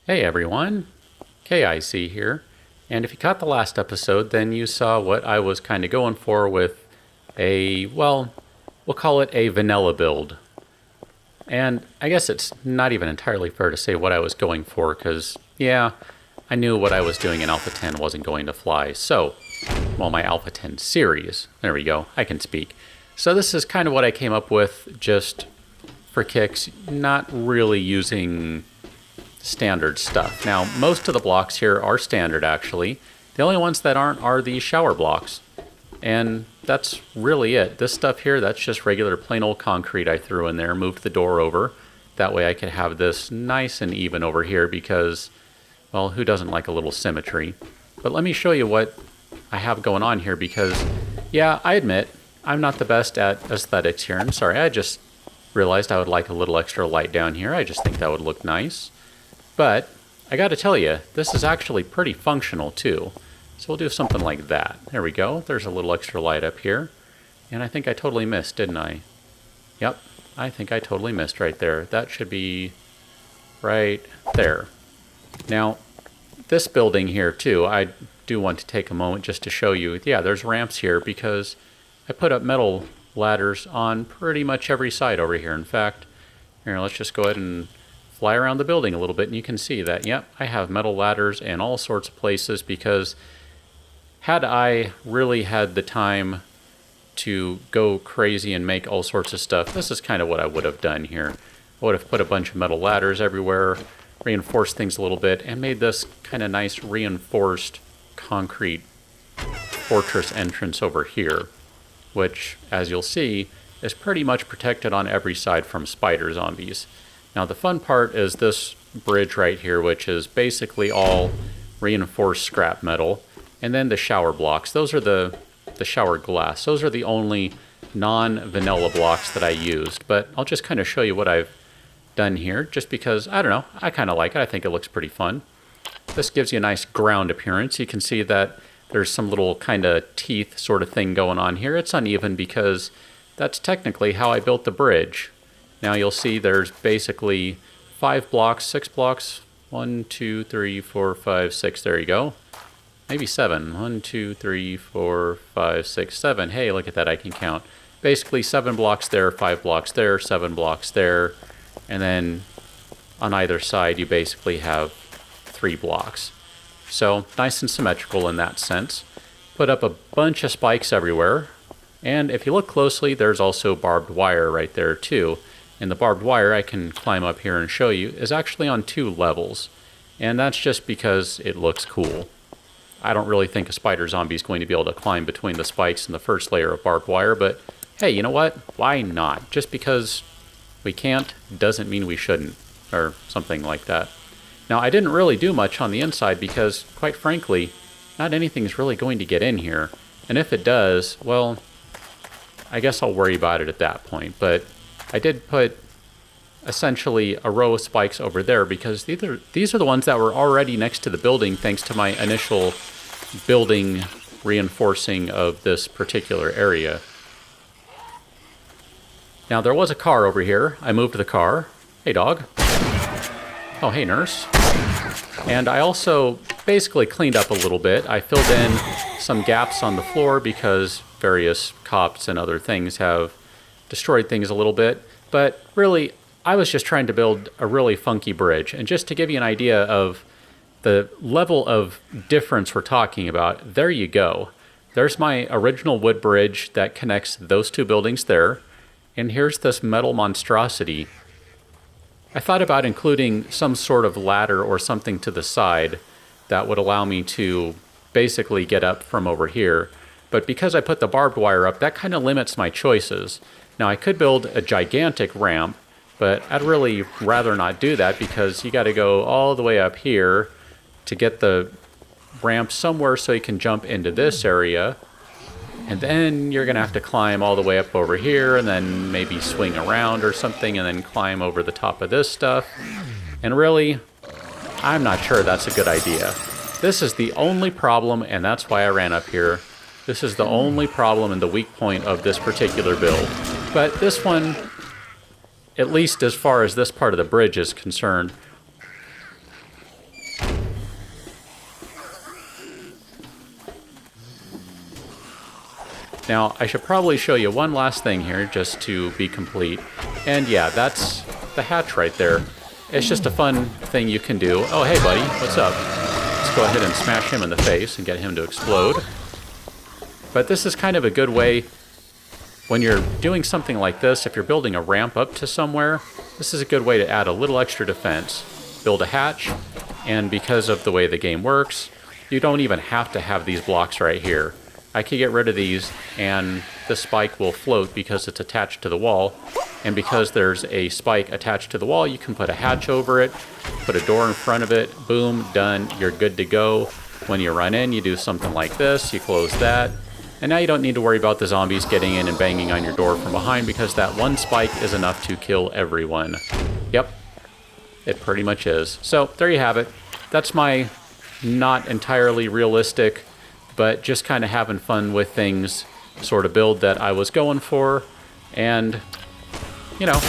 Hey everyone, KIC here, and if you caught the last episode, then you saw what I was kind of going for with well, we'll call it a vanilla build. And I guess it's not even entirely fair to say what I was going for, because, yeah, I knew what I was doing in Alpha 10 wasn't going to fly. So, well, my Alpha 10 series, there we go, I can speak. So this is kind of what I came up with just for kicks, not really using standard stuff. Now, most of the blocks here are standard, actually. The only ones that aren't are the shower blocks. And that's really it. This stuff here, that's just regular plain old concrete I threw in there, moved the door over. That way I could have this nice and even over here because, well, who doesn't like a little symmetry? But let me show you what I have going on here because, yeah, I admit, I'm not the best at aesthetics here. I'm sorry, I just realized I would like a little extra light down here. I just think that would look nice. But I gotta tell you, this is actually pretty functional too. So we'll do something like that. There we go. There's a little extra light up here. And I think I totally missed, didn't I? Yep, I think I totally missed right there. That should be right there. Now, this building here too, I do want to take a moment just to show you. Yeah, there's ramps here because I put up metal ladders on pretty much every side over here. In fact, here, let's just go ahead and fly around the building a little bit and you can see that, yep, I have metal ladders in all sorts of places because had I really had the time to go crazy and make all sorts of stuff, this is kind of what I would have done here. I would have put a bunch of metal ladders everywhere, reinforced things a little bit, and made this kind of nice reinforced concrete fortress entrance over here, which, as you'll see, is pretty much protected on every side from spider zombies. Now the fun part is this bridge right here, which is basically all reinforced scrap metal. And then the shower blocks, those are the shower glass. Those are the only non-vanilla blocks that I used. But I'll just kind of show you what I've done here, just because, I don't know, I kind of like it. I think it looks pretty fun. This gives you a nice ground appearance. You can see that there's some little kind of teeth sort of thing going on here. It's uneven because that's technically how I built the bridge. Now you'll see there's basically 5 blocks, 6 blocks, 1, 2, 3, 4, 5, 6, there you go. Maybe 7, 1, 2, 3, 4, 5, 6, 7. Hey, look at that, I can count. Basically 7 blocks there, 5 blocks there, 7 blocks there, and then on either side you basically have 3 blocks. So nice and symmetrical in that sense. Put up a bunch of spikes everywhere, and if you look closely, there's also barbed wire right there too. And the barbed wire, I can climb up here and show you, is actually on 2 levels. And that's just because it looks cool. I don't really think a spider zombie is going to be able to climb between the spikes and the first layer of barbed wire, but hey, you know what? Why not? Just because we can't doesn't mean we shouldn't, or something like that. Now, I didn't really do much on the inside because, quite frankly, not anything's really going to get in here. And if it does, well, I guess I'll worry about it at that point, but I did put essentially a row of spikes over there because these are the ones that were already next to the building thanks to my initial building reinforcing of this particular area. Now there was a car over here. I moved the car. Hey dog. Oh hey nurse. And I also basically cleaned up a little bit. I filled in some gaps on the floor because various cops and other things have destroyed things a little bit, but really I was just trying to build a really funky bridge. And just to give you an idea of the level of difference we're talking about, there you go. There's my original wood bridge that connects those 2 buildings there, and here's this metal monstrosity. I thought about including some sort of ladder or something to the side that would allow me to basically get up from over here, but because I put the barbed wire up, that kind of limits my choices. Now I could build a gigantic ramp, but I'd really rather not do that because you got to go all the way up here to get the ramp somewhere so you can jump into this area. And then you're going to have to climb all the way up over here and then maybe swing around or something and then climb over the top of this stuff. And really, I'm not sure that's a good idea. This is the only problem, and that's why I ran up here. This is the only problem and the weak point of this particular build. But this one, at least as far as this part of the bridge is concerned, Now, I should probably show you one last thing here just to be complete. And yeah, that's the hatch right there. It's just a fun thing you can do. Oh, hey buddy, what's up? Let's go ahead and smash him in the face and get him to explode. But this is kind of a good way when you're doing something like this, if you're building a ramp up to somewhere, this is a good way to add a little extra defense. Build a hatch, and because of the way the game works, you don't even have to have these blocks right here. I can get rid of these, and the spike will float because it's attached to the wall. And because there's a spike attached to the wall, you can put a hatch over it, put a door in front of it, boom, done, you're good to go. When you run in, you do something like this, you close that, and now you don't need to worry about the zombies getting in and banging on your door from behind because that one spike is enough to kill everyone. Yep, it pretty much is. So there you have it. That's my not entirely realistic, but just kind of having fun with things sort of build that I was going for. And, you know,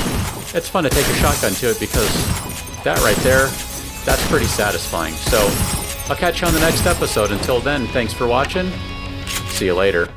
it's fun to take a shotgun to it because that right there, that's pretty satisfying. So I'll catch you on the next episode. Until then, thanks for watching. See you later.